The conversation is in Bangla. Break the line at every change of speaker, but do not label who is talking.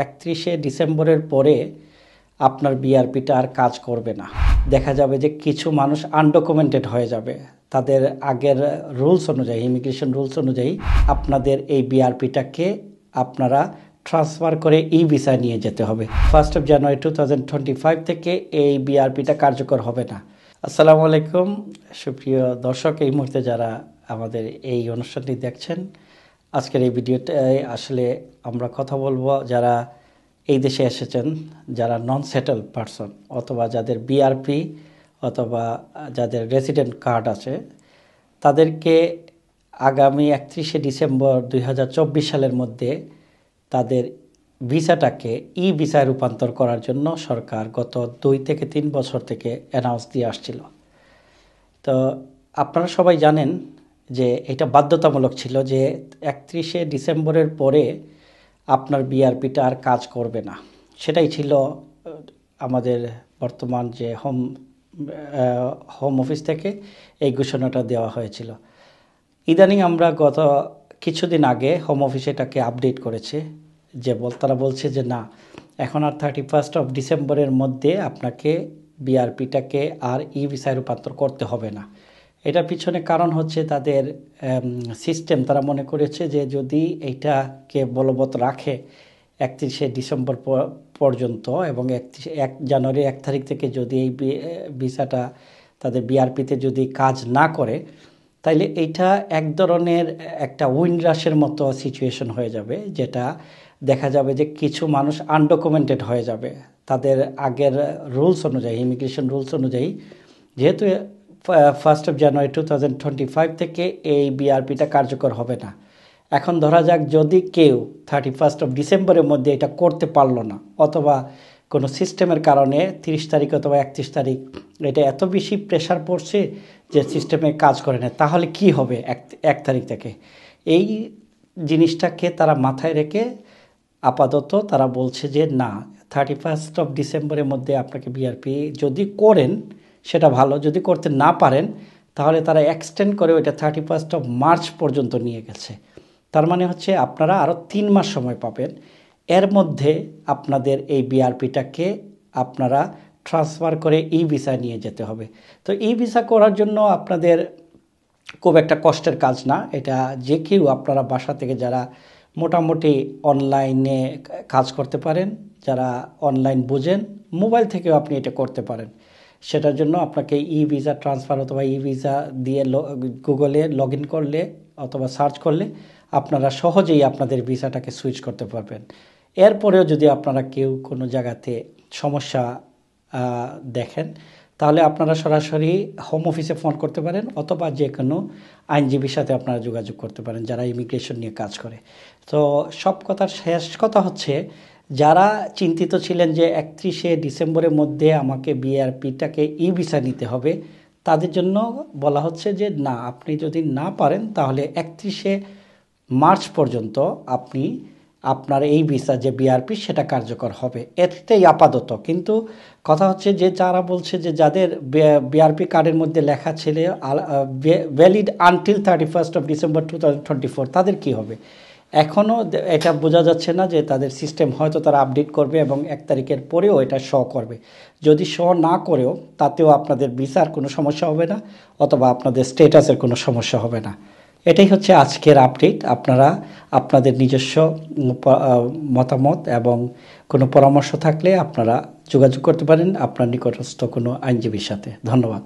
31শে ডিসেম্বরের পরে আপনার বিআরপিটা আর কাজ করবে না। দেখা যাবে যে কিছু মানুষ আনডকুমেন্টেড হয়ে যাবে। তাদের আগের রুলস অনুযায়ী, ইমিগ্রেশন রুলস অনুযায়ী আপনাদের এই বিআরপিটাকে আপনারা ট্রান্সফার করে ই ভিসা নিয়ে যেতে হবে। 1 জানুয়ারি 2025 থেকে এই বিআরপিটা কার্যকর হবে না। আসসালামু আলাইকুম সুপ্রিয় দর্শক, এই মুহূর্তে যারা আমাদের এই অনুষ্ঠানটি দেখছেন, আজকের এই ভিডিওটায় আসলে আমরা কথা বলবো যারা এই দেশে এসেছেন, যারা নন সেটেল পারসন অথবা যাদের বিআরপি অথবা যাদের রেসিডেন্ট কার্ড আছে, তাদেরকে আগামী 31শে ডিসেম্বর 2024 সালের মধ্যে তাদের ভিসাটাকে ই ভিসায় রূপান্তর করার জন্য সরকার গত 2 থেকে 3 বছর থেকে অ্যানাউন্স দিয়ে আসছিল। তো আপনারা সবাই জানেন যে এটা বাধ্যতামূলক ছিল যে 31শে ডিসেম্বরের পরে আপনার বিআরপিটা আর কাজ করবে না। সেটাই ছিল আমাদের বর্তমান যে হোম অফিস থেকে এই ঘোষণাটা দেওয়া হয়েছিল। ইদানিং আমরা গত কিছুদিন আগে হোম অফিস এটাকে আপডেট করেছে, যে তারা বলছে যে না, এখন আর 31 ডিসেম্বরের মধ্যে আপনাকে বিআরপিটাকে আর ই ভিসায় রূপান্তর করতে হবে না। এটার পিছনে কারণ হচ্ছে তাদের সিস্টেম। তারা মনে করেছে যে যদি এইটাকে বলবৎ রাখে 31শে ডিসেম্বর পর্যন্ত এবং 1 জানুয়ারি 1 তারিখ থেকে যদি এই ভিসাটা তাদের বিআরপিতে যদি কাজ না করে, তাইলে এইটা এক ধরনের একটা উইন্ডরাশের মতো সিচুয়েশন হয়ে যাবে, যেটা দেখা যাবে যে কিছু মানুষ আনডকুমেন্টেড হয়ে যাবে। তাদের আগের রুলস অনুযায়ী, ইমিগ্রেশন রুলস অনুযায়ী, যেহেতু 1 জানুয়ারি 2025 থেকে এই বিআরপিটা কার্যকর হবে না। এখন ধরা যাক যদি কেউ 31 ডিসেম্বরের মধ্যে এটা করতে পারলো না, অথবা কোনো সিস্টেমের কারণে 30 তারিখ অথবা 31 তারিখ এটা এত বেশি প্রেশার পড়ছে যে সিস্টেমে কাজ করে না, তাহলে কি হবে 1 তারিখ থেকে? এই জিনিসটাকে তারা মাথায় রেখে আপাতত তারা বলছে যে না, 31 ডিসেম্বরের মধ্যে আপনাকে বিআরপি যদি করেন সেটা ভালো, যদি করতে না পারেন তাহলে তারা এক্সটেন্ড করে ওইটা 31 মার্চ পর্যন্ত নিয়ে গেছে। তার মানে হচ্ছে আপনারা আরও 3 মাস সময় পাবেন। এর মধ্যে আপনাদের এই বিআরপিটাকে আপনারা ট্রান্সফার করে ই ভিসা নিয়ে যেতে হবে। তো ই ভিসা করার জন্য আপনাদের খুব একটা কষ্টের কাজ না। এটা যে কেউ, আপনারা বাসা থেকে যারা মোটামুটি অনলাইনে কাজ করতে পারেন, যারা অনলাইন বোঝেন, মোবাইল থেকেও আপনি এটা করতে পারেন। সেটার জন্য আপনাকে ই ভিসা ট্রান্সফার অথবা ই ভিসা দিয়ে গুগলে লগ ইন করলে অথবা সার্চ করলে আপনারা সহজেই আপনাদের ভিসাটাকে সুইচ করতে পারবেন। এরপরেও যদি আপনারা কেউ কোনো জায়গাতে সমস্যা দেখেন, তাহলে আপনারা সরাসরি হোম অফিসে ফোন করতে পারেন, অথবা যে কোনো আইনজীবীর সাথে আপনারা যোগাযোগ করতে পারেন যারা ইমিগ্রেশন নিয়ে কাজ করে। তো সব কথার শেষ কথা হচ্ছে, যারা চিন্তিত ছিলেন যে 31শে ডিসেম্বরের মধ্যে আমাকে বিআরপিটাকে ই ভিসা নিতে হবে, তাদের জন্য বলা হচ্ছে যে না, আপনি যদি না পারেন তাহলে 31শে মার্চ পর্যন্ত আপনি আপনার এই ভিসা যে বিআরপি সেটা কার্যকর হবে। এটাই আপাতত। কিন্তু কথা হচ্ছে যে যারা বলছে যে যাদের বিআরপি কার্ডের মধ্যে লেখা ছিল ভ্যালিড আনটিল 31 ডিসেম্বর 2024, তাদের কি হবে? এখনও এটা বোঝা যাচ্ছে না, যে তাদের সিস্টেম হয়তো তারা আপডেট করবে এবং 1 তারিখের পরেও এটা শো করবে। যদি শো না করেও তাতেও আপনাদের ভিসার কোনো সমস্যা হবে না, অথবা আপনাদের স্ট্যাটাসের কোনো সমস্যা হবে না। এটাই হচ্ছে আজকের আপডেট। আপনারা আপনাদের নিজস্ব মতামত এবং কোনো পরামর্শ থাকলে আপনারা যোগাযোগ করতে পারেন আপনার নিকটস্থ কোনো আইনজীবীর সাথে। ধন্যবাদ।